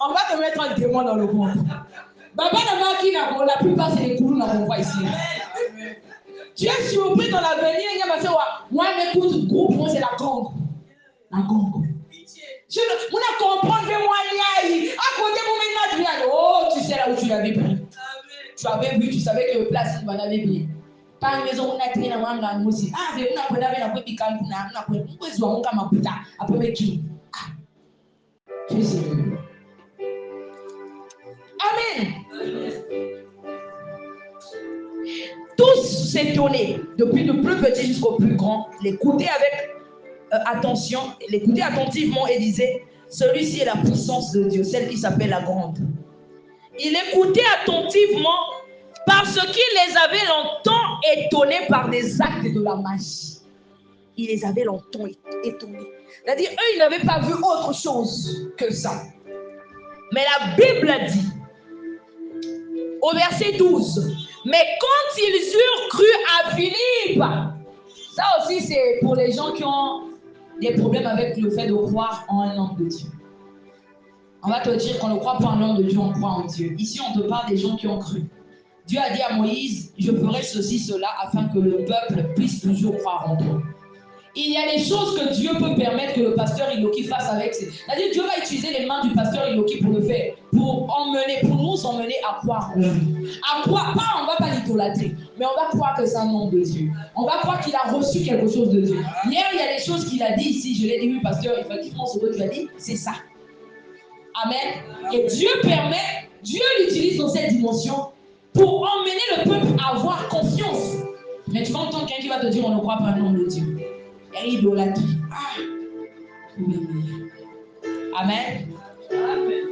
on va te mettre un démon dans le ventre. La plupart c'est les coulous qu'on voit ici. Tu es surpris dans l'avenir, il y a moi m'écoute groupe, moi c'est la gangue. La gangue. Je ne comprends pas moi liaï. À côté mon ménage, oh tu sais là où tu l'avais pris. Tu avais vu, tu savais que le place il va l'avait pris. Pas une maison on a créé dans la musique. Ah c'est une après la après piquant pour na après pourquoi tu vas mon kama puta après qui. Tu sais. Amen. Tous s'étonnaient, depuis le plus petit jusqu'au plus grand, l'écoutaient avec attention, il écoutait attentivement et disait, celui-ci est la puissance de Dieu, celle qui s'appelle la grande. Il écoutait attentivement parce qu'il les avait longtemps étonnés par des actes de la magie. Il les avait longtemps étonnés. C'est-à-dire, eux, ils n'avaient pas vu autre chose que ça. Mais la Bible dit, au verset 12, mais quand ils eurent cru à Philippe, ça aussi c'est pour les gens qui ont des problèmes avec le fait de croire en un homme de Dieu. On va te dire qu'on ne croit pas en l'homme de Dieu, on croit en Dieu. Ici, on te parle des gens qui ont cru. Dieu a dit à Moïse, je ferai ceci, cela, afin que le peuple puisse toujours croire en toi. Il y a des choses que Dieu peut permettre que le pasteur Iloki fasse avec ses... C'est-à-dire Dieu va utiliser les mains du pasteur Iloki pour le faire, pour nous emmener à croire en lui. À croire, pas on ne va pas l'idolâtrer, mais on va croire que c'est un nom de Dieu. On va croire qu'il a reçu quelque chose de Dieu. Hier, il y a des choses qu'il a dit ici, je l'ai dit, oui, pasteur, effectivement, ce que tu as dit, c'est ça. Amen. Et Dieu permet, Dieu l'utilise dans cette dimension pour emmener le peuple à avoir confiance. Mais tu vas entendre quelqu'un qui va te dire on ne croit pas au nom de Dieu. Et idolâtrie. Ah. Amen. Amen.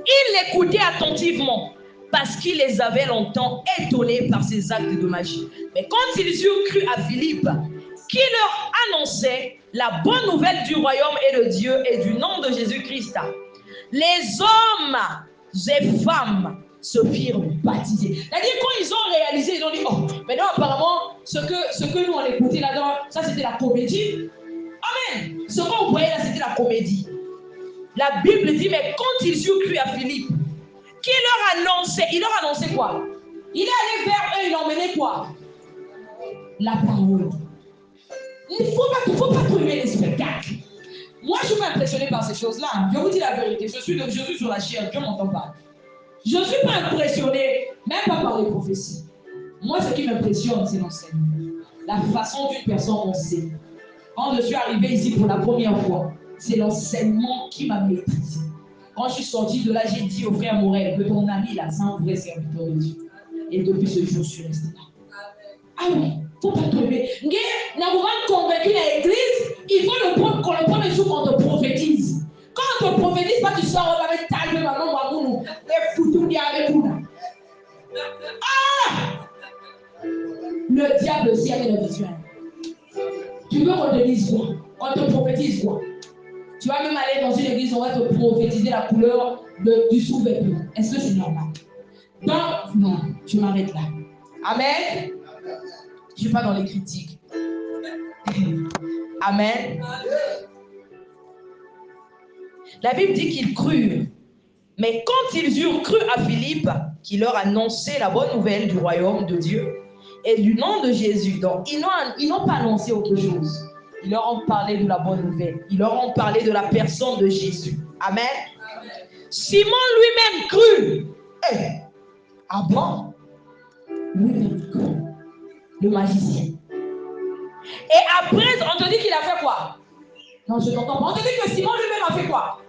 Il l'écoutait attentivement parce qu'il les avait longtemps étonnés par ses actes de magie. Mais quand ils eurent cru à Philippe, qui leur annonçait la bonne nouvelle du royaume et de Dieu et du nom de Jésus-Christ, les hommes et femmes se firent baptiser. C'est-à-dire quand ils ont réalisé, ils ont dit, oh, maintenant apparemment, ce que nous on écoutait là-dedans, ça c'était la comédie. Amen. Ce qu'on voyait là, c'était la comédie. La Bible dit, mais quand ils eurent cru à Philippe, qui leur annonçait, il leur annonçait quoi? Il est allé vers eux, il emmenait quoi? La parole. Il ne faut pas trouver les spectacles. Moi, je suis impressionné par ces choses-là. Je vous dis la vérité. Je suis sur la chair. Dieu m'entend pas. Je ne suis pas impressionné, même pas par les prophéties. Moi, ce qui m'impressionne, c'est l'enseignement. La façon d'une personne enseigne. Quand je suis arrivé ici pour la première fois, c'est l'enseignement qui m'a maîtrisé. Quand je suis sorti de là, j'ai dit au frère Morel que ton ami là, c'est un vrai serviteur de Dieu. Et depuis ce jour, je suis resté là. Ah oui, il ne faut pas trouver. Nous avons convaincu l'église, il faut qu'on le prenne le jour qu'on te prophétise. Quand on te prophétise, pas tu sors avec ta gueule, maman, maman, et foutu bien avec nous. Ah! Le diable aussi a une vision. Tu veux qu'on te dise quoi? On te prophétise quoi? Tu vas même aller dans une église, on va te prophétiser la couleur du sous-vêtement. Est-ce que c'est normal? Donc, non, tu m'arrêtes là. Amen. Je ne suis pas dans les critiques. Amen. La Bible dit qu'ils crurent. Mais quand ils eurent cru à Philippe, qui leur annonçait la bonne nouvelle du royaume de Dieu et du nom de Jésus, donc ils n'ont pas annoncé autre chose. Ils leur ont parlé de la bonne nouvelle. Ils leur ont parlé de la personne de Jésus. Amen. Amen. Simon lui-même crut. Ah bon? Lui-même crut. Le magicien. Et après, on te dit qu'il a fait quoi? Non, je t'entends pas. On te dit que Simon lui-même a fait quoi?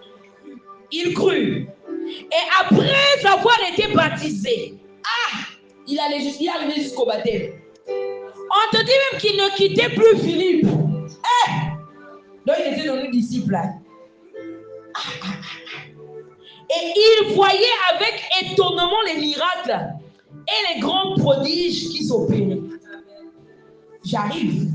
Il crut. Et après avoir été baptisé, il est arrivé jusqu'au baptême. On te dit même qu'il ne quittait plus Philippe. Donc il était devenu disciple. Et il voyait avec étonnement les miracles et les grands prodiges qui s'opéraient. J'arrive.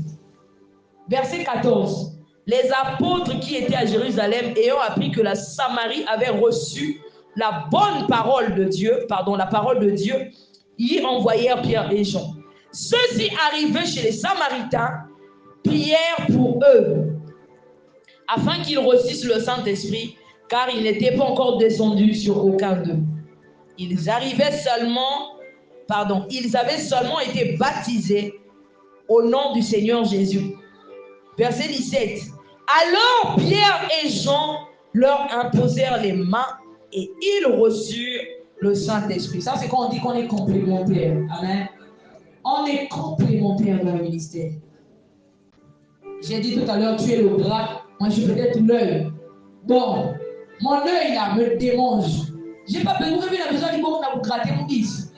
Verset 14. Les apôtres qui étaient à Jérusalem ayant appris que la Samarie avait reçu la bonne parole de Dieu, la parole de Dieu, y envoyèrent Pierre et Jean. Ceux-ci arrivés chez les Samaritains prièrent pour eux, afin qu'ils reçussent le Saint-Esprit, car il n'était pas encore descendu sur aucun d'eux. Ils avaient seulement été baptisés au nom du Seigneur Jésus. Verset 17. Alors Pierre et Jean leur imposèrent les mains et ils reçurent le Saint-Esprit. Ça, c'est quand on dit qu'on est complémentaire. Amen. On est complémentaire dans le ministère. J'ai dit tout à l'heure, tu es le bras, moi je suis peut-être l'œil. Bon, mon œil là me démange. J'ai pas besoin, vous avez besoin du bon pour gratter mon disque.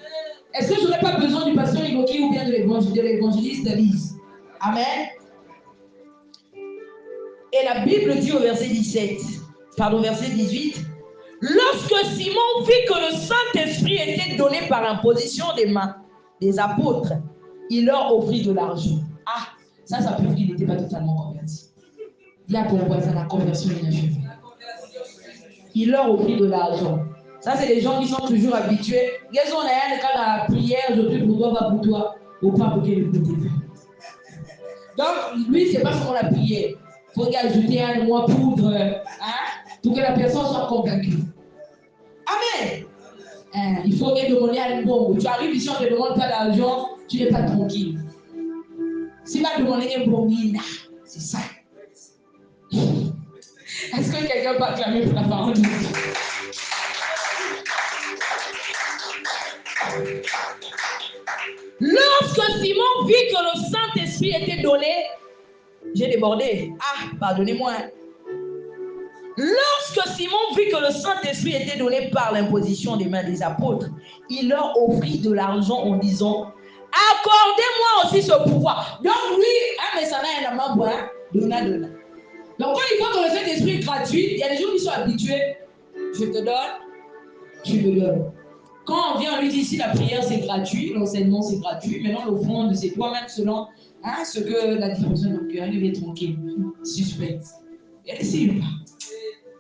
Est-ce que je n'aurais pas besoin du pasteur Iloki ou bien de l'évangéliste Lise? Amen. Et la Bible dit au verset 18, lorsque Simon vit que le Saint-Esprit était donné par imposition des mains des apôtres, il leur offrit de l'argent. Ah, ça prouve qu'il n'était pas totalement converti. Il y a ton voisin la conversion inachevée. Il leur offrit de l'argent. Ça, c'est les gens qui sont toujours habitués. Ils ont la prière, je prie pour toi, va pour toi, au pas pour qu'il le prie. Donc, lui, c'est pas seulement la prière. Il faut y ajouter un mois poudre pour que la personne soit convaincue. Amen. Il faut demander à un bon. Tu arrives ici, on ne te demande pas d'argent, tu n'es pas tranquille. Si tu vas demander un bon, c'est ça. Est-ce que quelqu'un peut acclamer pour la parole de Dieu? Lorsque Simon vit que le Saint-Esprit était donné, j'ai débordé. Pardonnez-moi. Lorsque Simon vit que le Saint-Esprit était donné par l'imposition des mains des apôtres, il leur offrit de l'argent en disant, accordez-moi aussi ce pouvoir. Donc lui, mais ça n'a rien à voir, donna. Donc quand il voit que le Saint-Esprit est gratuit, il y a des gens qui sont habitués. Je te donne, tu me donnes. Quand on vient, on lui dit, si la prière c'est gratuit, l'enseignement c'est gratuit, maintenant l'offrande c'est toi-même selon ce que la disposition de ton cœur, il est tranquille, suspect.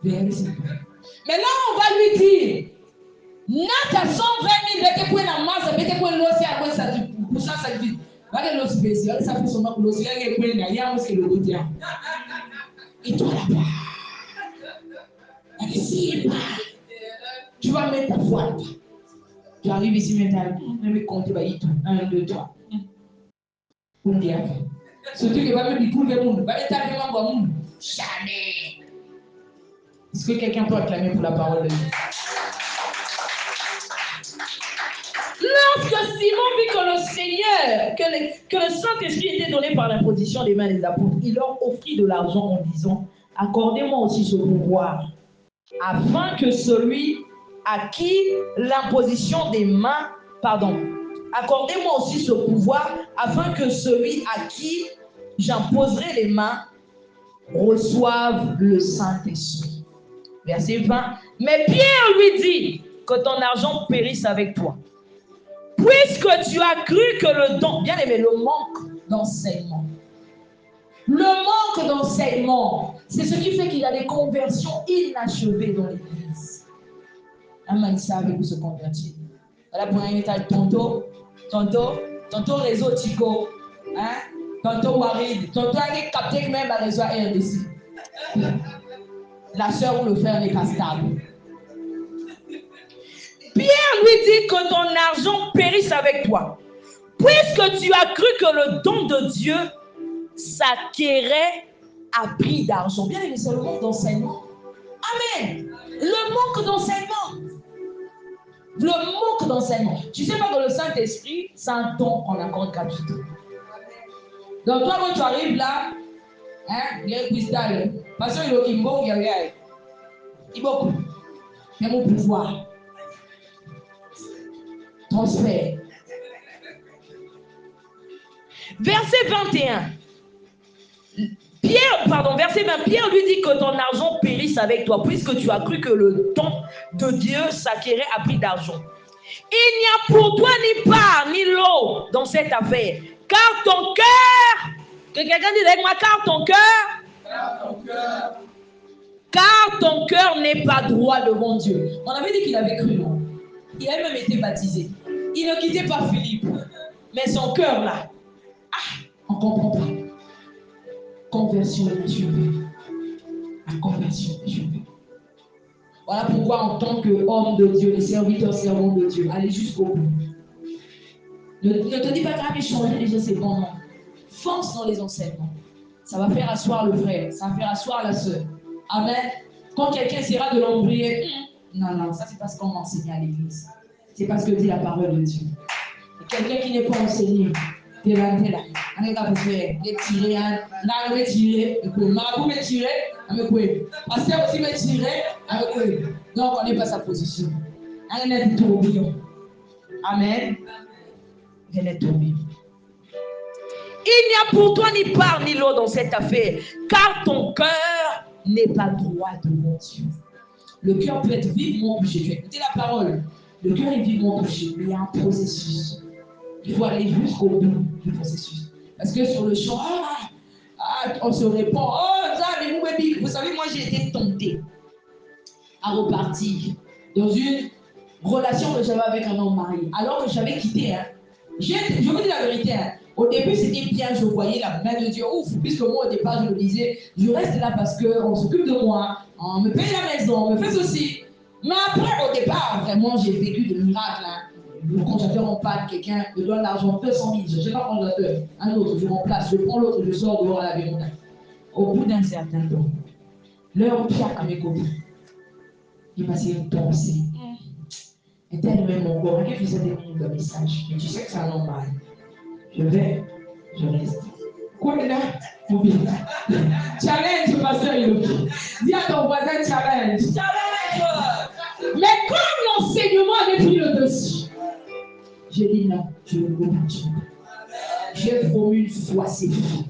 Maintenant on va lui dire, Nata 120 000, bete pour la masse, bete pour l'ossi à quoi ça pour ça ça dit. Va l'ossi spécial, ça fait seulement pour l'ossi, il y a pour il y a aussi le côté. Et toi là-bas, tu vas mettre ta foi là-bas. Tu arrives ici maintenant, je vais compter, 1, 2, 3. Pour me dire, surtout que va me dire pour le monde, va me taper mon monde. Jamais. Est-ce que quelqu'un peut acclamer pour la parole de Dieu? Lorsque Simon vit que le Seigneur, que le Saint-Esprit était donné par l'imposition des mains des apôtres, il leur offrit de l'argent en disant, accordez-moi aussi ce pouvoir, afin que celui à qui l'imposition des mains, accordez-moi aussi ce pouvoir, afin que celui à qui j'imposerai les mains reçoive le Saint-Esprit. Verset 20. Mais Pierre lui dit, que ton argent périsse avec toi. Puisque tu as cru que le don, bien aimé, le manque d'enseignement. Le manque d'enseignement, c'est ce qui fait qu'il y a des conversions inachevées dans l'église. Un manissa avec vous se convertir. Voilà pour un état tantôt réseau Tico, tantôt Warid, tantôt avec capté même à réseau RDC. La sœur ou le frère n'est pas stable. Pierre lui dit que ton argent périsse avec toi, puisque tu as cru que le don de Dieu s'acquérait à prix d'argent. Bien aimé, c'est le manque d'enseignement. Amen. Le manque d'enseignement. Le manque d'enseignement. Tu sais pas que le Saint-Esprit, c'est un don qu'on accorde gratuitement. Donc toi, quand tu arrives là, il y a un cristal. Parce que le Kimbo, il y a rien. Il y a beaucoup. Il y a mon pouvoir. Transfert. Verset 21. Verset 20. Pierre lui dit que ton argent périsse avec toi, puisque tu as cru que le don de Dieu s'acquérait à prix d'argent. Il n'y a pour toi ni part ni lot dans cette affaire, car ton cœur, que quelqu'un dise avec moi, car ton cœur n'est pas droit devant Dieu. On avait dit qu'il avait cru, non? Il avait même été baptisé. Il ne quittait pas Philippe, mais son cœur là, on ne comprend pas. Conversion inachevée. La conversion inachevée. Voilà pourquoi en tant qu'homme de Dieu, les serviteurs servants de Dieu, allez jusqu'au bout. Ne te dis pas que mais changer déjà c'est bon, non. Fonce dans les enseignements. Ça va faire asseoir le frère, ça va faire asseoir la sœur. Amen. Quand quelqu'un essaiera de l'embrayer, non, ça c'est parce qu'on enseigne à l'église. C'est parce que dit la parole de Dieu. Et quelqu'un qui n'est pas enseigné, t'es là. On est capable de tirer, on va tirer, marabout va tirer, pasteur aussi va tirer, donc on n'est pas sa position. On est tourbillon. Amen. Elle est tourbillon. Il n'y a pour toi ni part ni lot dans cette affaire, car ton cœur n'est pas droit devant Dieu. Le cœur peut être vivement touché. Tu as écouté la parole. Le cœur est vivement touché, mais il y a un processus. Il faut aller jusqu'au bout du processus. Parce que sur le champ, on se répond, vous savez, moi j'ai été tentée à repartir dans une relation que j'avais avec un homme marié. Alors que j'avais quitté, je vous dis la vérité, au début c'était bien, je voyais la main de Dieu, puisque moi au départ je me disais, je reste là parce qu'on s'occupe de moi, on me paye la maison, on me fait ceci. Mais après au départ, vraiment j'ai vécu de miracles. Le congélateur en panne, quelqu'un me donne l'argent, 200 000, je ne sais pas congélateur, un autre, je remplace, je prends l'autre, je sors dehors à la maison. Au bout d'un certain temps, l'heure Pierre à mes côtés, il m'a dit une pensée. Et tellement mon corps, il faisait des minutes de message. Mais tu sais que c'est normal. Je vais, je reste. Quoi là? Challenge, pasteur Iloki. Dis à ton voisin challenge. Challenge! Mais comme l'enseignement avait pris le dessus, j'ai dit non, je ne veux pas. J'ai promu une foi, c'est tout.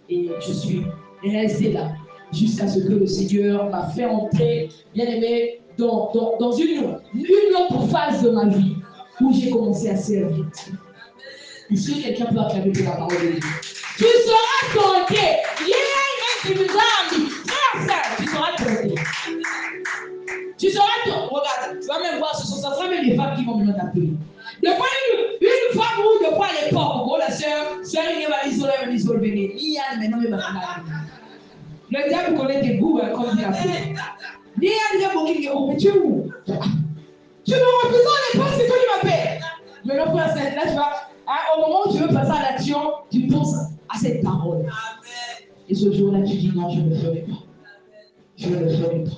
Et je suis resté là jusqu'à ce que le Seigneur m'a fait entrer, bien aimé, dans une autre phase de ma vie où j'ai commencé à servir. Est-ce que quelqu'un peut acclamer pour la parole de Dieu? Tu seras tenté. Il y a un qui nous a dit, frère, tu seras tenté. Tu seras tenté. Regarde, tu vas même voir, ce sera même les femmes qui vont venir t'appeler. De fois une femme ou de fois à l'époque, en gros, la sœur, il va isoler, il y a maintenant même le diable connaît tes goûts, comme dit la fille. Il y a des gens qui disent, mais tu es où? Tu me représentes à l'époque, c'est toi qui m'appelles. Mais le frère, là, tu vois, au moment où tu veux passer à l'action, tu penses à cette parole. Et ce jour-là, tu dis, non, je ne le ferai pas. Je ne le ferai pas.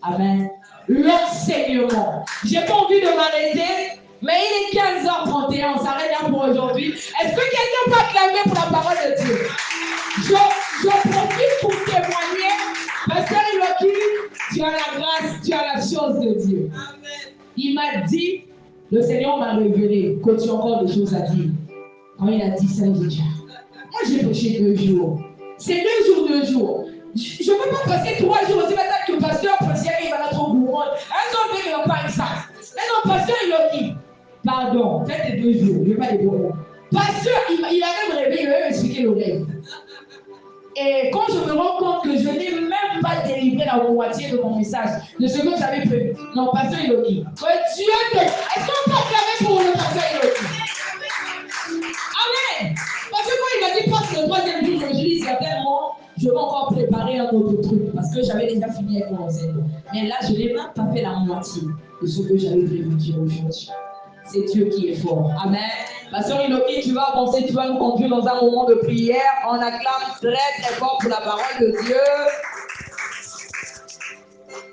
Amen. L'enseignement. Je n'ai pas envie de m'arrêter. Mais il est 15h31, on s'arrête là pour aujourd'hui. Est-ce que quelqu'un peut acclamer pour la parole de Dieu? Je profite pour témoigner. Pasteur Iloki, tu as la grâce, tu as la chose de Dieu. Amen. Il m'a dit, le Seigneur m'a révélé que tu as encore des choses à dire. Quand il a dit ça, j'ai dit, moi j'ai prêché 2 jours. C'est 2 jours. Je ne peux pas passer 3 jours aussi maintenant que le pasteur président il va la trop gourmande. Un autre il n'a pas ça. Mais non, pasteur Iloki. Pardon, faites 2 jours, je ne vais pas les bonbons. Pasteur, il a même rêvé, il va même expliquer le rêve. Et quand je me rends compte que je n'ai même pas délivré la moitié de mon message, de ce que j'avais prévu. Non, pasteur Iloki. Que Dieu te... Est-ce qu'on peut acclamer pour le pasteur Iloki? Amen. Parce que quand il m'a dit passe le 3e jour, je me suis dit certainement, je vais encore préparer un autre truc. Parce que j'avais déjà fini avec mon enseignement. Mais là, je n'ai même pas fait la moitié de ce que j'avais prévu dire aujourd'hui. C'est Dieu qui est fort. Amen. Pasteur Iloki, tu vas avancer, tu vas nous conduire dans un moment de prière. On acclame très très fort pour la parole de Dieu.